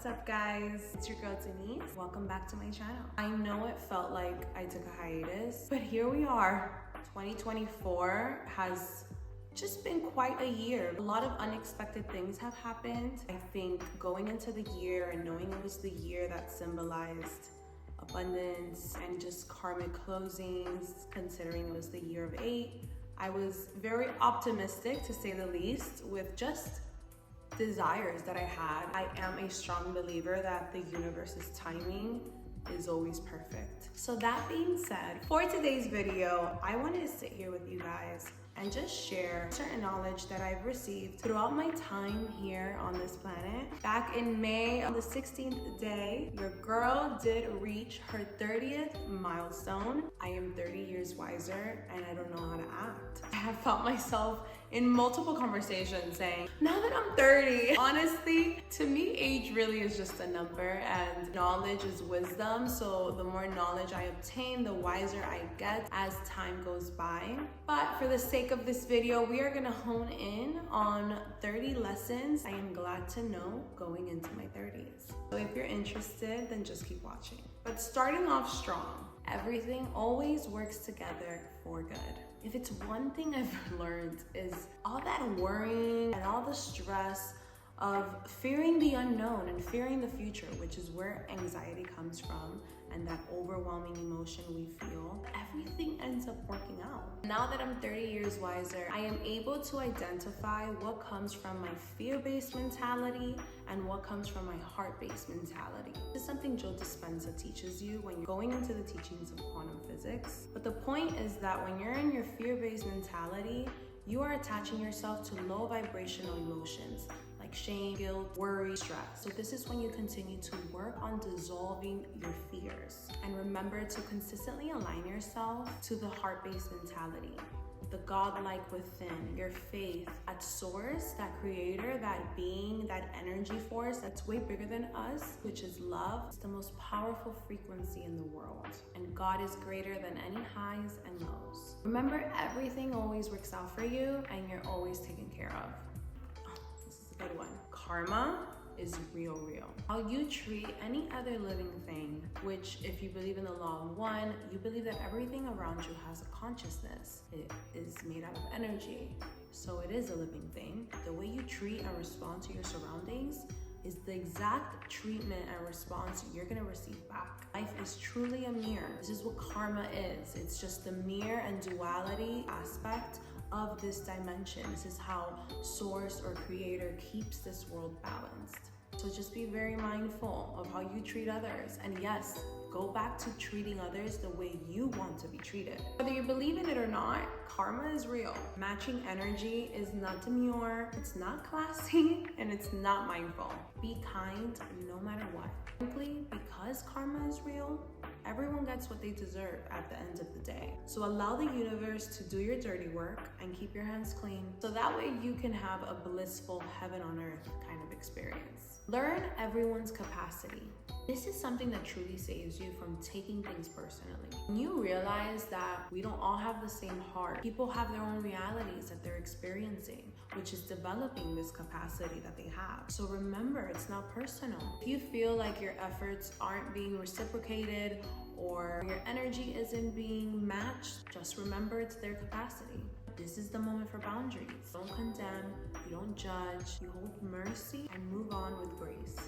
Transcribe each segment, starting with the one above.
What's up, guys? It's your girl Denise. Welcome back to my channel. I know it felt like I took a hiatus, but here we are. 2024 has just been quite a year. A lot of unexpected things have happened. I think going into the year and knowing it was the year that symbolized abundance and just karmic closings, considering it was the year of 8, I was very optimistic, to say the least, with just desires that I had. I am a strong believer that the universe's timing is always perfect. So that being said, for today's video, I wanted to sit here with you guys and just share certain knowledge that I've received throughout my time here on this planet. Back in May, on the 16th day, your girl did reach her 30th milestone. I am 30 years wiser and I don't know how to act. I have felt myself in multiple conversations saying, now that I'm 30, honestly, to me, age really is just a number and knowledge is wisdom. So the more knowledge I obtain, the wiser I get as time goes by. But for the sake of this video, we are gonna hone in on 30 lessons I am glad to know going into my 30s. So if you're interested, then just keep watching. But starting off strong, everything always works together for good. If it's one thing I've learned is all that worrying and all the stress of fearing the unknown and fearing the future, which is where anxiety comes from, and that overwhelming emotion we feel, everything ends up working out. Now that I'm 30 years wiser, I am able to identify what comes from my fear-based mentality and what comes from my heart-based mentality. This is something Joe Dispenza teaches you when you're going into the teachings of quantum physics. But the point is that when you're in your fear-based mentality, you are attaching yourself to low vibrational emotions like shame, guilt, worry, stress. So this is when you continue to work on dissolving your fears. And remember to consistently align yourself to the heart-based mentality, the godlike within, your faith, that source, that creator, that being, that energy force that's way bigger than us, which is love. It's the most powerful frequency in the world. And God is greater than any highs and lows. Remember, everything always works out for you and you're always taken care of. Good one. Karma is real. How you treat any other living thing, which if you believe in the law of one, you believe that everything around you has a consciousness. It is made out of energy. So it is a living thing. The way you treat and respond to your surroundings is the exact treatment and response you're gonna receive back. Life is truly a mirror. This is what karma is. It's just the mirror and duality aspect of this dimension. This is how source or creator keeps this world balanced. So just be very mindful of how you treat others. And yes, go back to treating others the way you want to be treated. Whether you believe in it or not, karma is real. Matching energy is not demure, it's not classy, and it's not mindful. Be kind no matter what. Simply because karma is real, everyone gets what they deserve at the end of the day. So allow the universe to do your dirty work and keep your hands clean, so that way you can have a blissful heaven on earth kind of experience. Learn everyone's capacity. This is something that truly saves you from taking things personally. When you realize that we don't all have the same heart, people have their own realities that they're experiencing, which is developing this capacity that they have. So remember, it's not personal. If you feel like your efforts aren't being reciprocated or your energy isn't being matched, just remember it's their capacity. This is the moment for boundaries. Don't condemn, you don't judge, you hold mercy and move on with grace.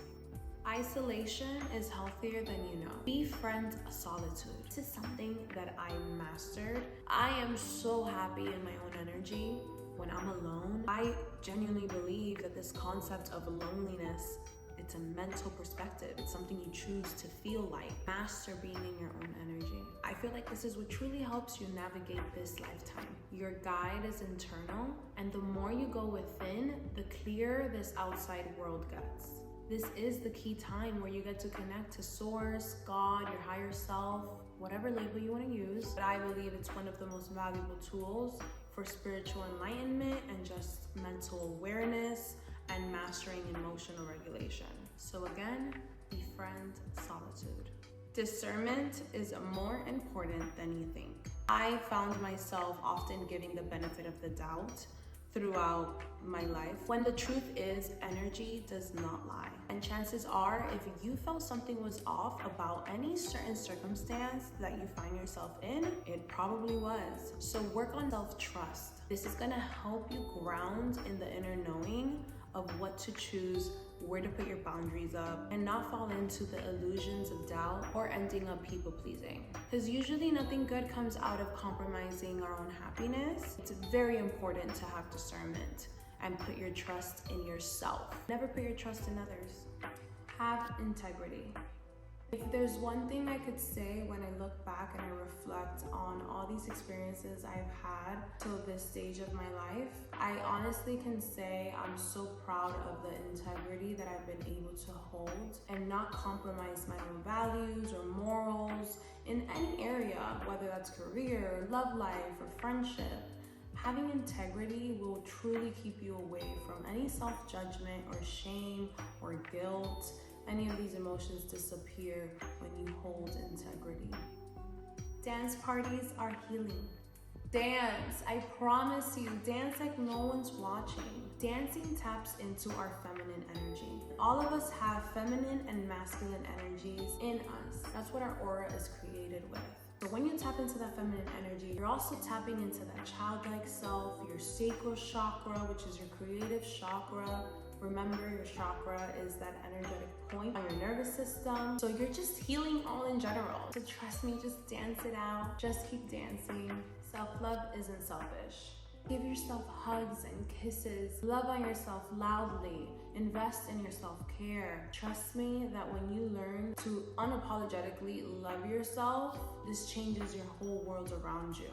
Isolation is healthier than you know. Befriend solitude. This is something that I mastered. I am so happy in my own energy when I'm alone. I genuinely believe that this concept of loneliness, it's a mental perspective. It's something you choose to feel like. Master being in your own energy. I feel like this is what truly helps you navigate this lifetime. Your guide is internal, and the more you go within, the clearer this outside world gets. This is the key time where you get to connect to source, God, your higher self, whatever label you want to use. But I believe it's one of the most valuable tools for spiritual enlightenment and just mental awareness and mastering emotional regulation. So again, befriend solitude. Discernment is more important than you think. I found myself often giving the benefit of the doubt throughout my life, when the truth is energy energy does not lie. And chances are, if you felt something was off about any certain circumstance that you find yourself in, it probably was. So work on self-trust. This is gonna help you ground in the inner knowing of what to choose, where to put your boundaries up, and not fall into the illusions of doubt or ending up people pleasing. Because usually nothing good comes out of compromising our own happiness. It's very important to have discernment and put your trust in yourself. Never put your trust in others. Have integrity. If there's one thing I could say when I look back and I reflect on all these experiences I've had till this stage of my life, I honestly can say I'm so proud of the integrity that I've been able to hold and not compromise my own values or morals in any area, whether that's career, love life, or friendship. Having integrity will truly keep you away from any self-judgment or shame or guilt. Any of these emotions disappear when you hold integrity. Dance parties are healing. Dance, I promise you, dance like no one's watching. Dancing taps into our feminine energy. All of us have feminine and masculine energies in us. That's what our aura is created with. So when you tap into that feminine energy, you're also tapping into that childlike self, your sacral chakra, which is your creative chakra. Remember, your chakra is that energetic point on your nervous system. So you're just healing all in general. So trust me, just dance it out. Just keep dancing. Self-love isn't selfish. Give yourself hugs and kisses. Love on yourself loudly. Invest in your self-care. Trust me that when you learn to unapologetically love yourself, this changes your whole world around you.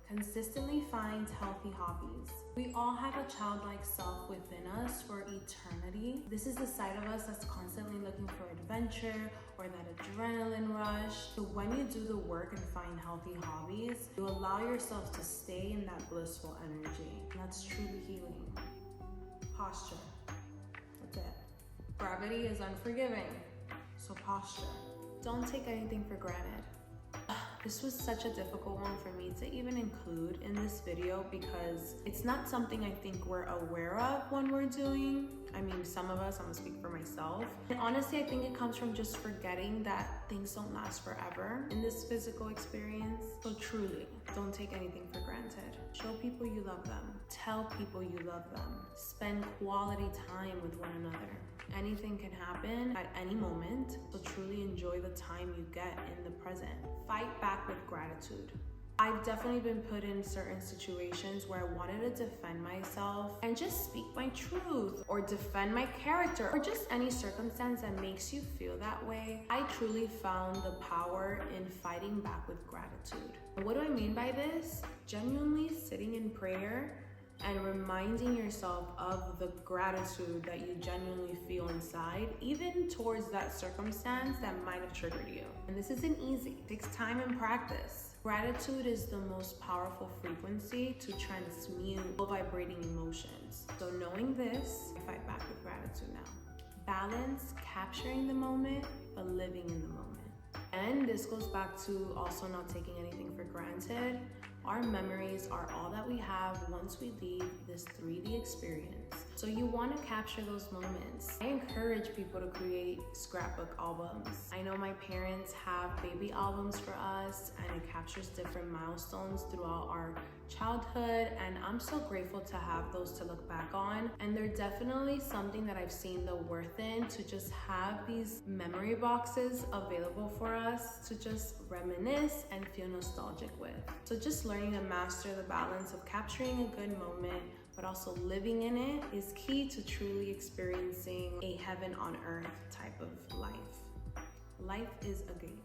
Consistently find healthy hobbies. We all have a childlike self within us for eternity. This is the side of us that's constantly looking for adventure or that adrenaline rush. So when you do the work and find healthy hobbies, you allow yourself to stay in that blissful energy. And that's truly healing. Posture. That's it. Gravity is unforgiving. So posture. Don't take anything for granted. This was such a difficult one for me to even include in this video because it's not something I think we're aware of when we're doing. I mean, some of us, I'm gonna speak for myself. And honestly, I think it comes from just forgetting that things don't last forever in this physical experience. So truly, don't take anything for granted. Show people you love them. Tell people you love them. Spend quality time with one another. Anything can happen at any moment, so truly enjoy the time you get in the present. Fight back with gratitude. I've definitely been put in certain situations where I wanted to defend myself and just speak my truth or defend my character or just any circumstance that makes you feel that way. I truly found the power in fighting back with gratitude. What do I mean by this? Genuinely sitting in prayer and reminding yourself of the gratitude that you genuinely feel inside, even towards that circumstance that might have triggered you. And this isn't easy. It takes time and practice. Gratitude is the most powerful frequency to transmute low vibrating emotions. So knowing this, I fight back with gratitude now. Balance capturing the moment, but living in the moment. And this goes back to also not taking anything for granted. Our memories are all that we have once we leave this 3D experience. So you want to capture those moments. I encourage people to create scrapbook albums. I know my parents have baby albums for us, and it captures different milestones throughout our childhood, and I'm so grateful to have those to look back on. And they're definitely something that I've seen the worth in, to just have these memory boxes available for us to just reminisce and feel nostalgic with. So just learning to master the balance of capturing a good moment but also living in it is key to truly experiencing a heaven on earth type of life. Life is a game.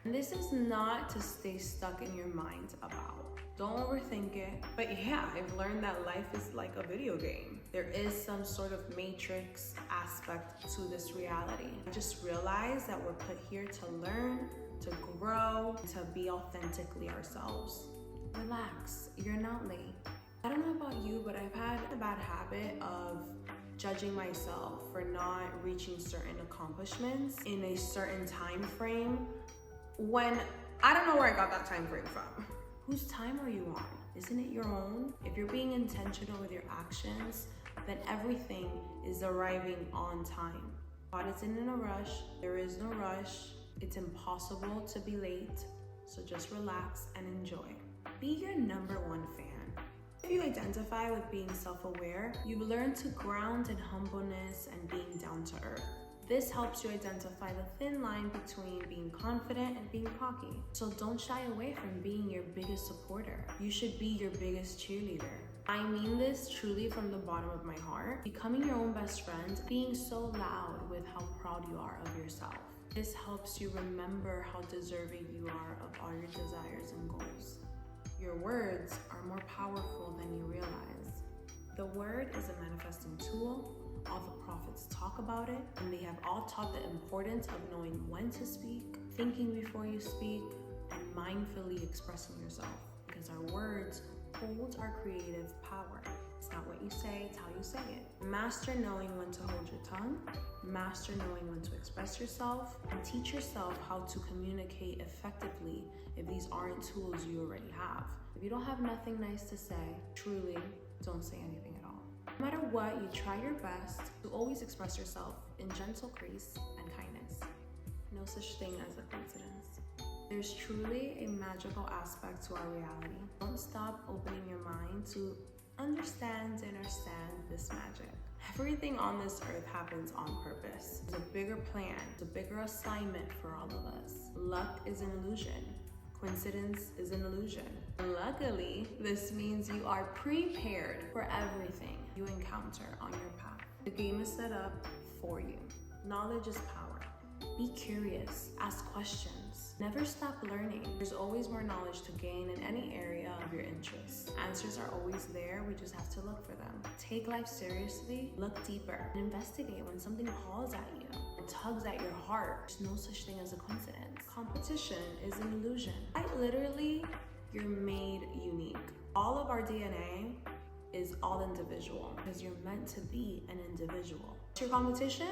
And this is not to stay stuck in your mind about. Don't overthink it. But yeah, I've learned that life is like a video game. There is some sort of matrix aspect to this reality. I just realized that we're put here to learn, to grow, to be authentically ourselves. Relax, you're not late. I don't know about you, but I've had a bad habit of judging myself for not reaching certain accomplishments in a certain time frame when I don't know where I got that time frame from. Whose time are you on? Isn't it your own? If you're being intentional with your actions, then everything is arriving on time. God isn't in a rush. There is no rush. It's impossible to be late. So just relax and enjoy. Be your number one fan. If you identify with being self-aware, you've learned to ground in humbleness and being down to earth. This helps you identify the thin line between being confident and being cocky. So don't shy away from being your biggest supporter. You should be your biggest cheerleader. I mean this truly from the bottom of my heart. Becoming your own best friend, being so loud with how proud you are of yourself. This helps you remember how deserving you are of all your desires and goals. Your words are more powerful than you realize. The word is a manifesting tool. All the prophets talk about it, and they have all taught the importance of knowing when to speak, thinking before you speak, and mindfully expressing yourself. Because our words hold our creative power. It's not what you say, it's how you say it. Master knowing when to hold your tongue, master knowing when to express yourself, and teach yourself how to communicate effectively if these aren't tools you already have. If you don't have nothing nice to say, truly, don't say anything at all. No matter what, you try your best to always express yourself in gentle grace and kindness. No such thing as a coincidence. There's truly a magical aspect to our reality. Don't stop opening your mind to understand this magic. Everything on this earth happens on purpose. There's a bigger plan, a bigger assignment for all of us. Luck is an illusion. Coincidence is an illusion. Luckily, this means you are prepared for everything you encounter on your path. The game is set up for you. Knowledge is power. Be curious, ask questions. Never stop learning. There's always more knowledge to gain in any area of your interest. Answers are always there, we just have to look for them. Take life seriously, look deeper, and investigate when something calls at you or tugs at your heart. There's no such thing as a coincidence. Competition is an illusion. Quite literally, you're made unique. All of our DNA is all individual because you're meant to be an individual. What's your competition?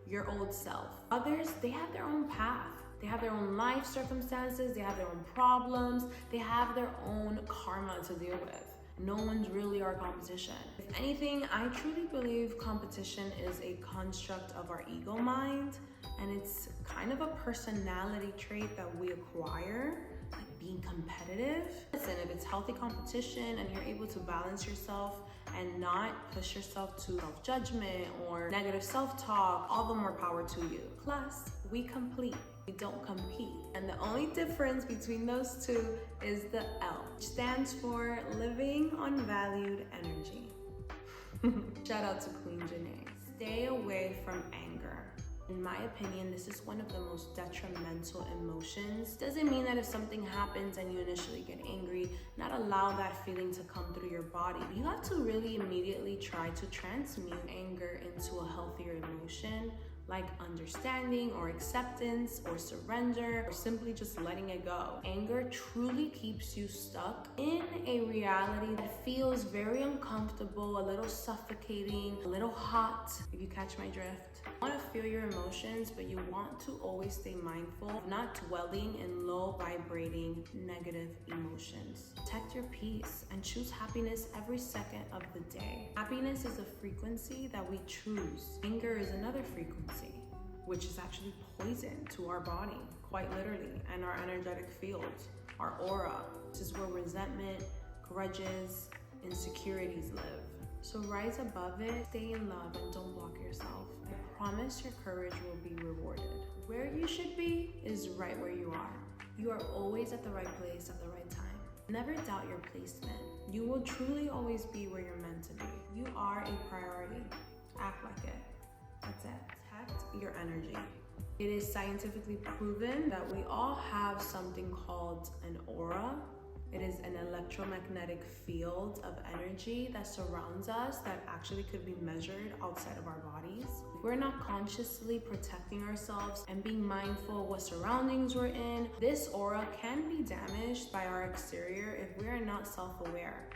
Your old self. Others, they have their own path. They have their own life circumstances, they have their own problems, they have their own karma to deal with. No one's really our competition. If anything, I truly believe competition is a construct of our ego mind, and it's kind of a personality trait that we acquire, like being competitive. Listen, if it's healthy competition and you're able to balance yourself and not push yourself to self-judgment or negative self-talk, all the more power to you. Plus, we complete. We don't compete. And the only difference between those two is the L, which stands for living on valued energy. Shout out to Queen Janae. Stay away from anger. In my opinion, this is one of the most detrimental emotions. Doesn't mean that if something happens and you initially get angry, not allow that feeling to come through your body. You have to really immediately try to transmute anger into a healthier emotion, like understanding or acceptance or surrender or simply just letting it go. Anger truly keeps you stuck in a reality that feels very uncomfortable, a little suffocating, a little hot, if you catch my drift. You want to feel your emotions, but you want to always stay mindful of not dwelling in low vibrating negative emotions. Protect your peace and choose happiness every second of the day. Happiness is a frequency that we choose. Anger is another frequency, which is actually poison to our body, quite literally, and our energetic fields, our aura. This is where resentment, grudges, insecurities live. So rise above it, stay in love, and don't block yourself. I promise your courage will be rewarded. Where you should be is right where you are. You are always at the right place at the right time. Never doubt your placement. You will truly always be where you're meant to be. You are a priority. Act like it. That's it. Protect your energy. It is scientifically proven that we all have something called an aura. It is an electromagnetic field of energy that surrounds us that actually could be measured outside of our bodies. If we're not consciously protecting ourselves and being mindful of what surroundings we're in, this aura can be damaged by our exterior if we are not self-aware.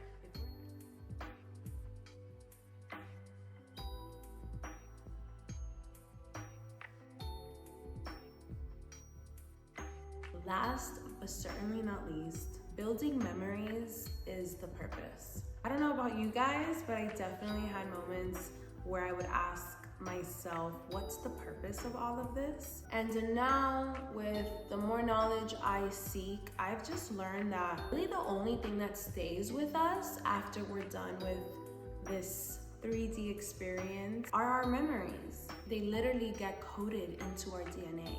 Last but certainly not least, building memories is the purpose. I don't know about you guys, but I definitely had moments where I would ask myself, what's the purpose of all of this? And now with the more knowledge I seek, I've just learned that really the only thing that stays with us after we're done with this 3D experience are our memories. They literally get coded into our DNA.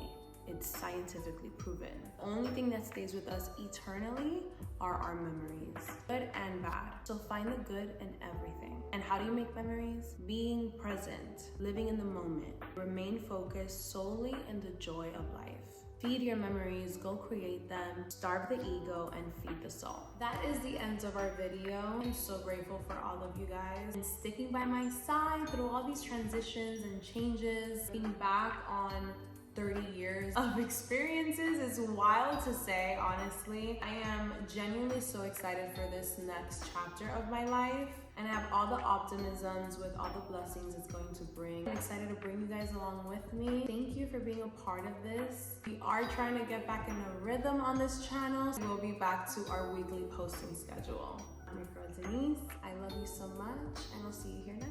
It's scientifically proven. The only thing that stays with us eternally are our memories, good and bad. So find the good in everything. And how do you make memories? Being present, living in the moment. Remain focused solely in the joy of life. Feed your memories, go create them, starve the ego, and feed the soul. That is the end of our video. I'm so grateful for all of you guys and sticking by my side through all these transitions and changes. Being back on 30 years of experiences is wild to say, honestly. I am genuinely so excited for this next chapter of my life, and I have all the optimisms with all the blessings it's going to bring. I'm excited to bring you guys along with me. Thank you for being a part of this. We are trying to get back in a rhythm on this channel. So we'll be back to our weekly posting schedule. I'm your girl Denise. I love you so much, and I'll see you here next.